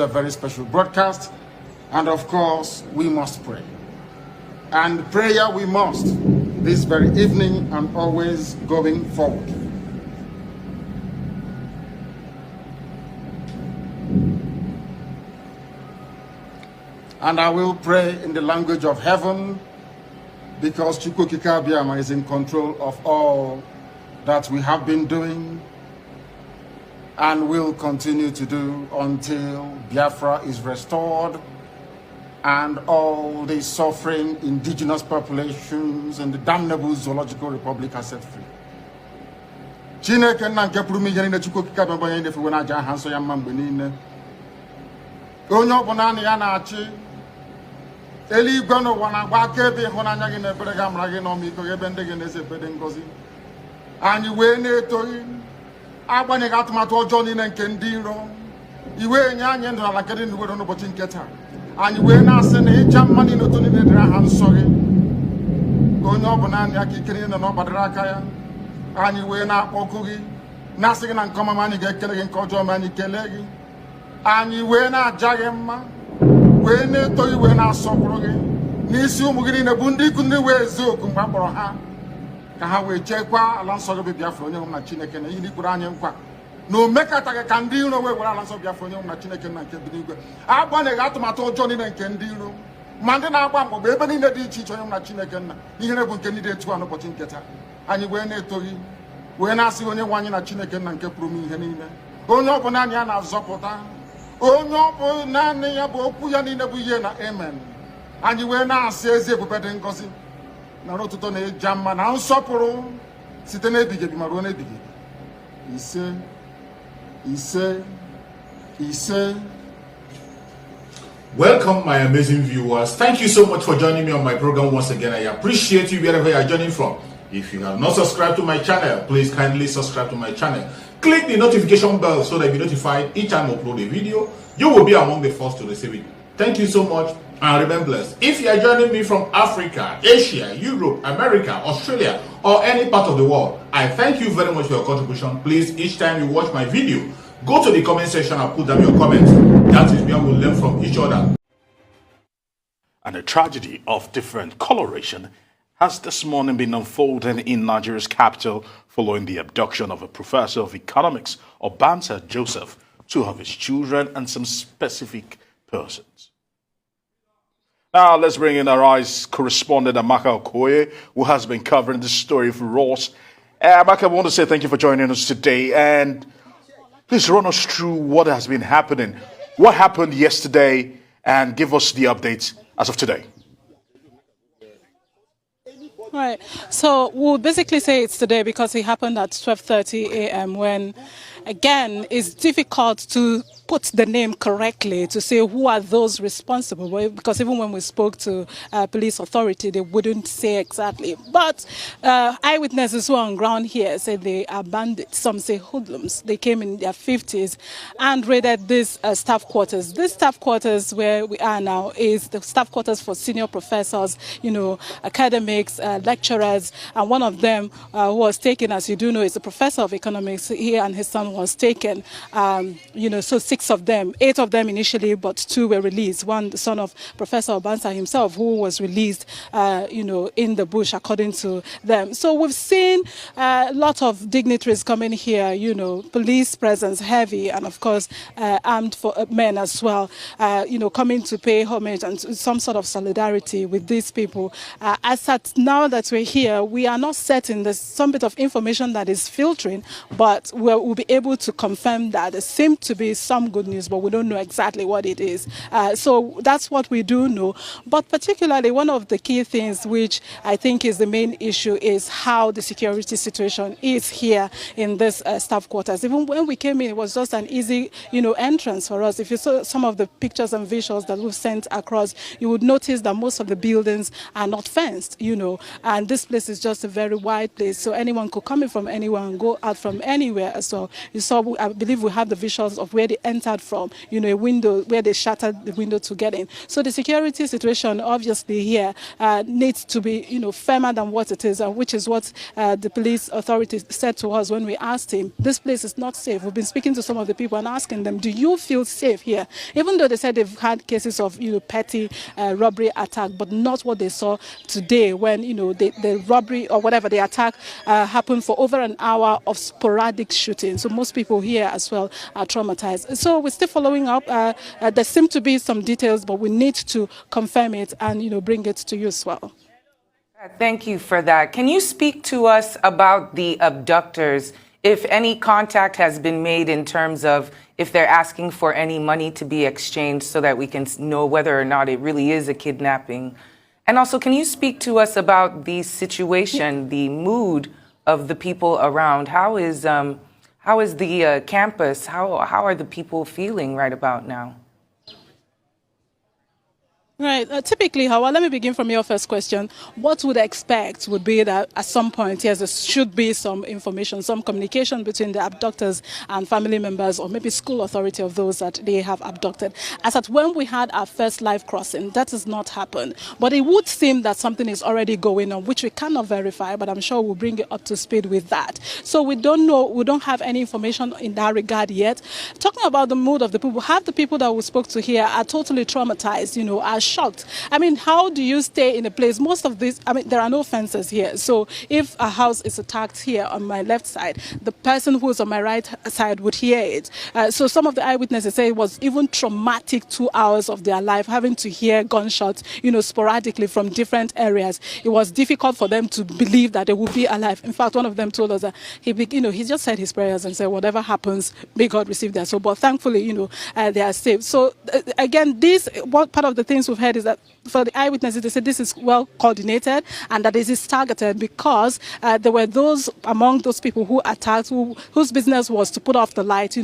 very special broadcast. And of course, we must pray. And prayer we must this very evening and always going forward. And I will pray in the language of heaven, because Chukwukika is in control of all that we have been doing and will continue to do until Biafra is restored and all the suffering indigenous populations in the damnable zoological republic are set free. Chineke na nke pụrụ ihe niile Chukwukika bụ onye na-efewe n'aja aha nsọ ya mma mgbe niile. Onye ọbụla na ya na-achị eluigwe n'ụwa na-agba akaebe ịhụnanya gị na ebere gị amara gị n'ọmịiko gị ebe ndị gị na-eze ekpere ngọzi. Anyị wee na-etoghị agbanyeghị atụmatụ ọjọọ niile nke ndị iro. Iwe nye anyị ndụ n'ala nke dị n'uwe n'ụbọchị nke taa. Anyị wee na-asị na ịja mma niile otu niile dịrị aha nsọ gị. Onye ọbụla anyị aka ike niile na ọ gbadara aka ya. Anyị wee na-akpọku gị na-asị gị na nke ọma anyị ga-ekele gị, nke ọjọọ ma anyị kelee gị. Anyị wee na-aja gị mma, wee na-eto gị, wee na-asọpụrụ gị n'isi ụmụ gị niile bụ ndị ikwu ndị wee eziokwu mgbe a kpọrọ ha ka ha wee chekwaa ala nsọ gị bụ Biafra onye nwe na Chineke na ihe ndị kwuru anyị nkwa na o mekataghị ka ndị iro wee were ala nsọ Biafra onye nwe na Chineke na nke bi n'igwe. Agbanyeghị atụmatụ ọjọọ niile nke ndị iro ma ndị na-agba mgbọgba ebe niile dị iche iche onye nwe na Chineke nna ihere bụ nke ndị dị etu a n'ụbọchị nke taa. Anyị wee na-eto gị, wee na-asị onye nwe anyị na Chineke nna nke pụrụ m ihe niile. Onye ọ bụ naanị ya na-azọpụta, onye ọ bụ naanị ya bụ okwu ya niile bụ ihe na amen. Anyị wee na-asị ezi ebube dị ngọzi na n'ụtụtụ na ịja mma na nsọpụrụ site n'ebighị ebi ma ruo n'ebighị ebi. Ise ise ise. Welcome, my amazing viewers. Thank you so much for joining me on my program once again. I appreciate you wherever you are joining from. If you have not subscribed to my channel, please kindly subscribe to my channel. Click the notification bell so that you'll be notified each time I upload a video. You will be among the first to receive it. Thank you so much and remain blessed. If you are joining me from Africa, Asia, Europe, America, Australia, or any part of the world, I thank you very much for your contribution. Please, each time you watch my video, go to the comment section and put down your comments. That is where we'll learn from each other. And a tragedy of different coloration has this morning been unfolding in Nigeria's capital following the abduction of a professor of economics, Obansa Joseph, two of his children, and some specific persons. Now, let's bring in our eyes correspondent Amaka Okoye, who has been covering this story for Rror. Amaka, I want to say thank you for joining us today, and please run us through what has been happening. What happened yesterday, and give us the updates as of today. Right. So we'll basically say it's today because it happened at 12:30 a.m. when, again, it's difficult to put the name correctly to say who are those responsible, because even when we spoke to police authority, they wouldn't say exactly. But eyewitnesses who are on ground here say they are bandits, some say hoodlums. They came in their 50s and raided this staff quarters. This staff quarters where we are now is the staff quarters for senior professors, you know, academics, lecturers, and one of them who was taken, as you do know, is a professor of economics. He and his son was taken, you know, so 6 of them, 8 of them initially, but 2 were released. One, the son of Professor Obansa himself, who was released, you know, in the bush, according to them. So we've seen a lot of dignitaries coming here, you know, police presence heavy, and of course, armed men as well, you know, coming to pay homage and some sort of solidarity with these people. As at now that we're here, we are not certain. There's some bit of information that is filtering, but we'll be able to confirm that there seems to be some good news, but we don't know exactly what it is. So that's what we do know. But particularly one of the key things which I think is the main issue is how the security situation is here in this staff quarters. Even when we came in, it was just an easy, you know, entrance for us. If you saw some of the pictures and visuals that we've sent across, you would notice that most of the buildings are not fenced, you know, and this place is just a very wide place. So anyone could come in from anywhere and go out from anywhere. So you saw, I believe we have the visuals of where the entered from, a window where they shattered the window to get in. So the security situation, obviously, here needs to be, firmer than what it is, which is what the police authorities said to us when we asked him. This place is not safe. We've been speaking to some of the people and asking them, do you feel safe here? Even though they said they've had cases of, petty robbery attack, but not what they saw today when, the robbery or whatever, the attack happened for over an hour of sporadic shooting. So most people here as well are traumatized. So we're still following up. There seem to be some details, but we need to confirm it and, bring it to you as well. Thank you for that. Can you speak to us about the abductors? If any contact has been made in terms of if they're asking for any money to be exchanged so that we can know whether or not it really is a kidnapping? And also, can you speak to us about the situation, the mood of the people around? How is the campus? How are the people feeling right about now? Right. Typically, Hawa, let me begin from your first question. What would I expect would be that at some point, yes, there should be some information, some communication between the abductors and family members, or maybe school authority of those that they have abducted. As at when we had our first live crossing, that has not happened. But it would seem that something is already going on, which we cannot verify, but I'm sure we'll bring it up to speed with that. So we don't know, we don't have any information in that regard yet. Talking about the mood of the people, half the people that we spoke to here are totally traumatized, are shocked. I mean, how do you stay in a place? Most of this, there are no fences here. So if a house is attacked here on my left side, the person who is on my right side would hear it. So some of the eyewitnesses say it was even traumatic 2 hours of their life, having to hear gunshots, sporadically from different areas. It was difficult for them to believe that they would be alive. In fact, one of them told us that he just said his prayers and said, whatever happens, may God receive their soul. But thankfully, they are safe. So again, what part of the things we've heard is that for the eyewitnesses, they said this is well coordinated and that it is targeted because there were those among those people who attacked whose business was to put off the light,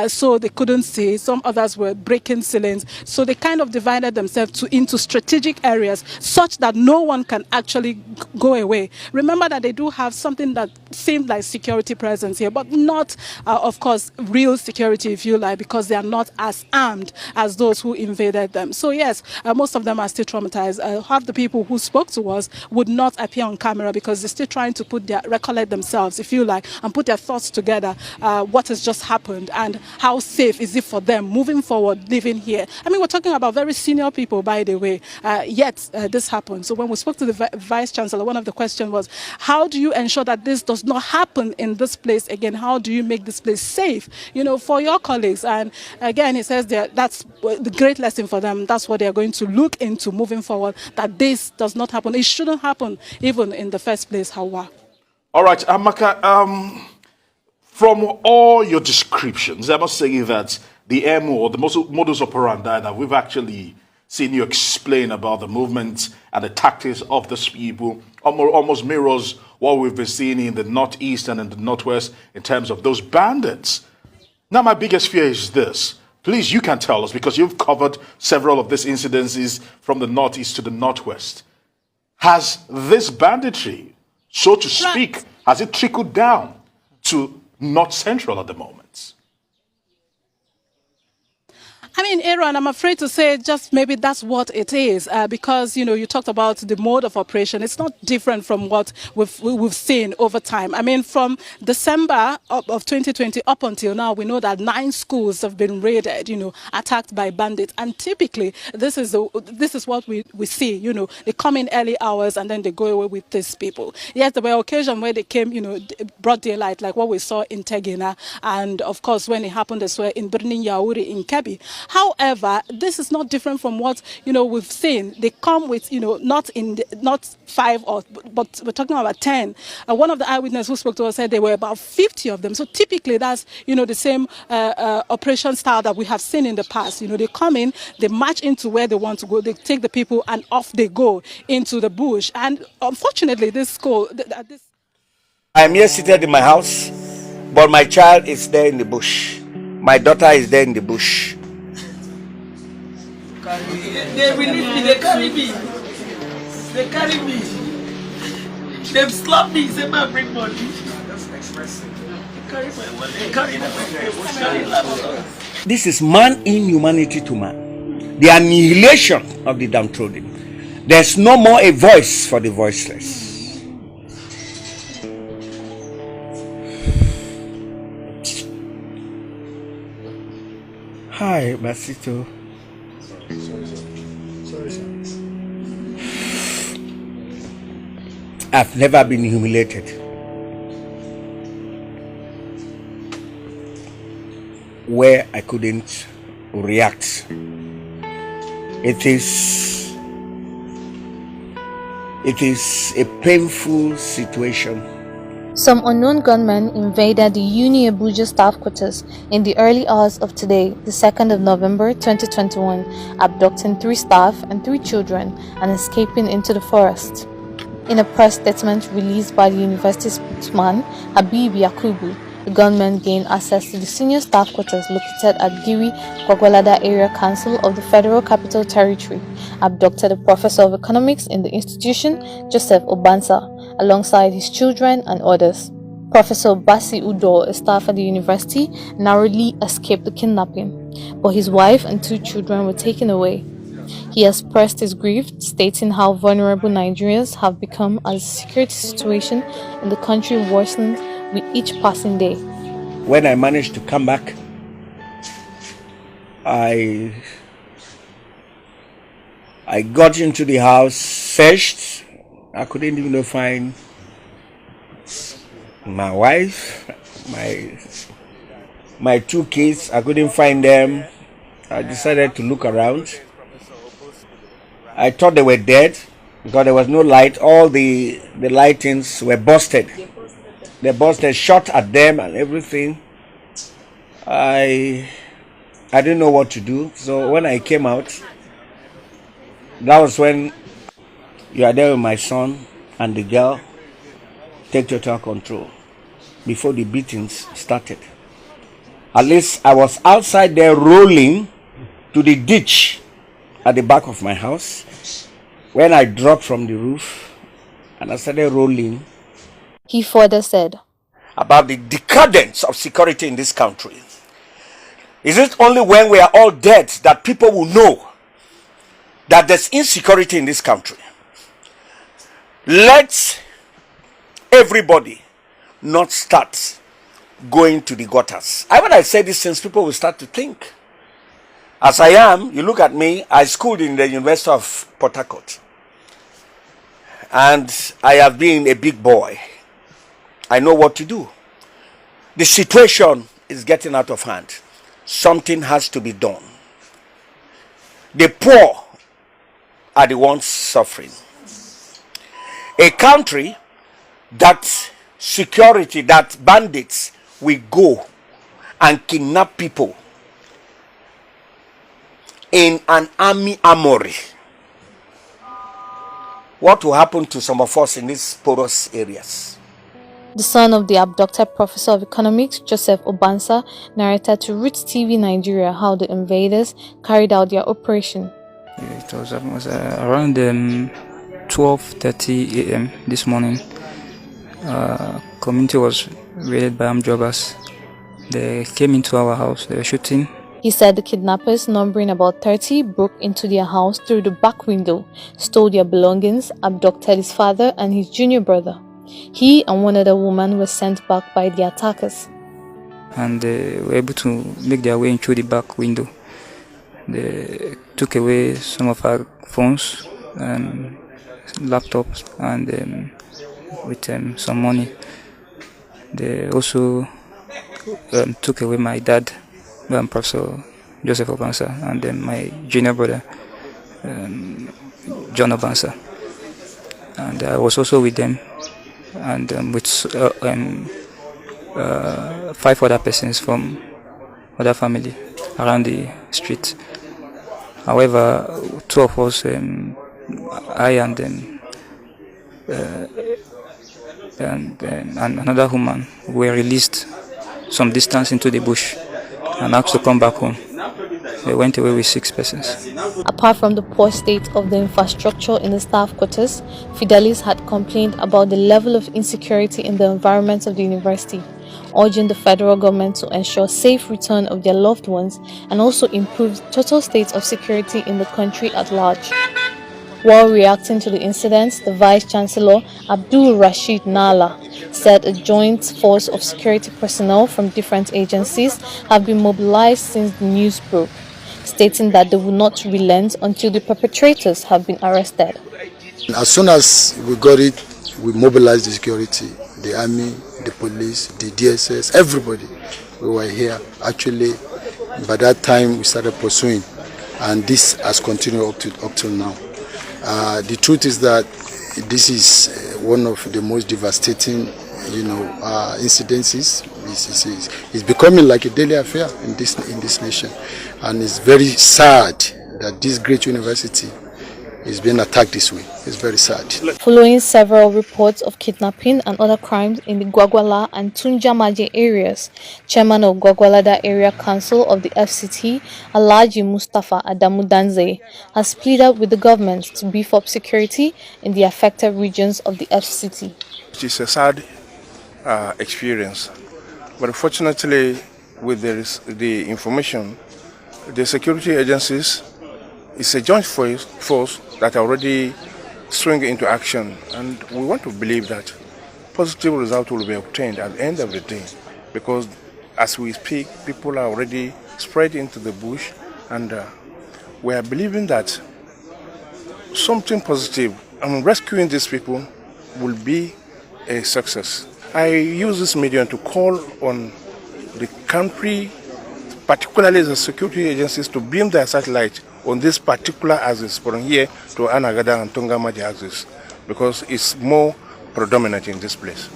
so they couldn't see. Some others were breaking ceilings. So they kind of divided themselves into strategic areas such that no one can actually go away. Remember that they do have something that seemed like security presence here, but not, of course, real security, if you like, because they are not as armed as those who invaded them. So yes, most of them are still traumatized. Half the people who spoke to us would not appear on camera because they're still trying to recollect themselves, if you like, and put their thoughts together, what has just happened and how safe is it for them moving forward, living here. We're talking about very senior people, by the way, yet this happened. So when we spoke to the Vice Chancellor, one of the questions was, how do you ensure that this does not happen in this place again? How do you make this place safe, for your colleagues? And again, he says that's the great lesson for them. That's what they're going to look into moving forward, that this does not happen. It shouldn't happen even in the first place. Hawa. All right, Amaka, from all your descriptions, I must say that the MO, or the modus operandi that we've actually seen you explain about the movement and the tactics of these people almost mirrors what we've been seeing in the Northeast and in the Northwest in terms of those bandits. Now, my biggest fear is this. Please, you can tell us, because you've covered several of these incidences from the Northeast to the Northwest. Has this banditry, so to speak, has it trickled down to North Central at the moment? Aaron, I'm afraid to say just maybe that's what it is, because, you talked about the mode of operation. It's not different from what we've seen over time. From December of 2020 up until now, we know that 9 schools have been raided, attacked by bandits. And typically, this is what we see. They come in early hours and then they go away with these people. Yes, there were occasions where they came, broad daylight, like what we saw in Tegina. And, of course, when it happened as well in Birnin Yauri in Kebbi. However, this is not different from what we've seen. They come with not 5 but we're talking about 10. One of the eyewitnesses who spoke to us said there were about 50 of them. So typically that's the same operation style that we have seen in the past. They come in, they march into where they want to go, they take the people and off they go into the bush. And unfortunately, this school. I'm here seated in my house, but my child is there in the bush. My daughter is there in the bush. They release me, they carry me. They carry me. They slap me, say, man, bring money. That's expressive. They carry my money, they carry them, they carry laptops. This is man inhumanity to man. The annihilation of the downtrodden. There's no more a voice for the voiceless. Hi, Basito. Sorry, sir. I've never been humiliated. Where I couldn't react. It is a painful situation. Some unknown gunmen invaded the Abuja staff quarters in the early hours of today, the 2nd of November 2021, abducting 3 staff and 3 children and escaping into the forest. In a press statement released by the university spokesman, Habib Yakubu, the gunmen gained access to the senior staff quarters located at Giri Kwagwalada Area Council of the Federal Capital Territory, abducted a professor of economics in the institution, Joseph Obansa, alongside his children and others. Professor Basi Udo, a staff at the university, narrowly escaped the kidnapping, but his wife and 2 children were taken away. He expressed his grief, stating how vulnerable Nigerians have become as the security situation in the country worsens with each passing day. When I managed to come back, I got into the house, searched. I couldn't even find my wife, my 2 kids. I couldn't find them. I decided to look around. I thought they were dead because there was no light. All the lightings were busted. They busted, shot at them and everything. I didn't know what to do. So when I came out, that was when you are there with my son and the girl. Take total control before the beatings started. At least I was outside there rolling to the ditch at the back of my house when I dropped from the roof and I started rolling. He further said, about the decadence of security in this country. Is it only when we are all dead that people will know that there's insecurity in this country? Let everybody not start going to the gutters. When I say these things, people will start to think. As I am, you look at me, I schooled in the University of Port Harcourt. And I have been a big boy. I know what to do. The situation is getting out of hand. Something has to be done. The poor are the ones suffering. A country that security, that bandits will go and kidnap people in an armory. What will happen to some of us in these porous areas? The son of the abducted professor of economics, Joseph Obansa, narrated to Roots TV Nigeria how the invaders carried out their operation. It was around 12:30 a.m. this morning. Community was raided by armed robbers. They came into our house. They were shooting. He said the kidnappers, numbering about 30, broke into their house through the back window, stole their belongings, abducted his father and his junior brother. He and one other woman were sent back by the attackers. And they were able to make their way in through the back window. They took away some of our phones and laptops and with some money. They also took away my dad, Professor Joseph Obansa, and then my junior brother, John Obansa. And I was also with them, and with 5 other persons from other family around the street. However, 2 of us, I and another woman, were released some distance into the bush and asked to come back home. They went away with 6 persons. Apart from the poor state of the infrastructure in the staff quarters, Fidelis had complained about the level of insecurity in the environment of the university. urging the federal government to ensure safe return of their loved ones and also improve the total state of security in the country at large. While reacting to the incident, the Vice Chancellor, Abdul Rashid Nala, said a joint force of security personnel from different agencies have been mobilized since the news broke, stating that they will not relent until the perpetrators have been arrested. As soon as we got it, we mobilized the security, the army, the police, the DSS, everybody. We were here. Actually, by that time, we started pursuing, and this has continued up till now. The truth is that this is one of the most devastating, incidences. It's becoming like a daily affair in this nation, and it's very sad that this great university is being attacked this way. It's very sad. Following several reports of kidnapping and other crimes in the Gwagwala and Tunjamaje areas, Chairman of Gwagwalada Area Council of the FCT, Alhaji Mustafa Adamu Danze, has pleaded with the government to beef up security in the affected regions of the FCT. It is a sad experience, but unfortunately, with the information, the security agencies is a joint force that already swing into action, and we want to believe that positive result will be obtained at the end of the day, because as we speak, people are already spread into the bush, and we are believing that something positive and rescuing these people will be a success. I use this medium to call on the country, particularly the security agencies, to beam their satellite on this particular axis from here to Anagada and Tongamaji axis, because it's more predominant in this place.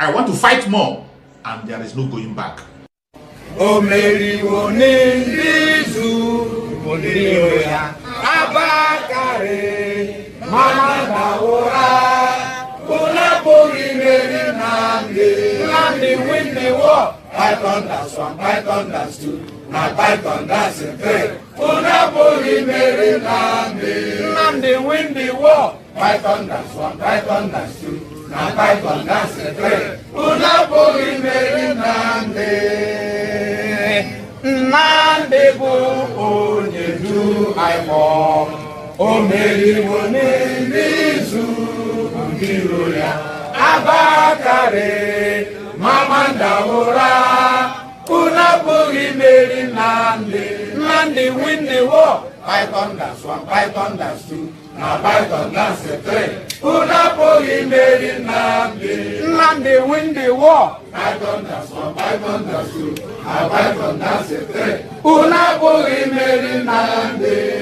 I want to fight more, and there is no going back. Win the war. Python that's one, Python that's two. Now Python that's a three. Unapoli Mary Nandi win the war. Python that's one, Python that's two. Now Python that's a three. Unapoli Mary Nandi bo onye do I walk. O Mary wone nizu ndiroya. Abakare Mamanda ora Unapoli Mary Nandi win the war. Python that's one, Python that's two. Now Python that's a three. Unapoli Mary Nandi win the war. Python that's one, Python that's two. Now Python that's a three. Unapoli Mary Nandi.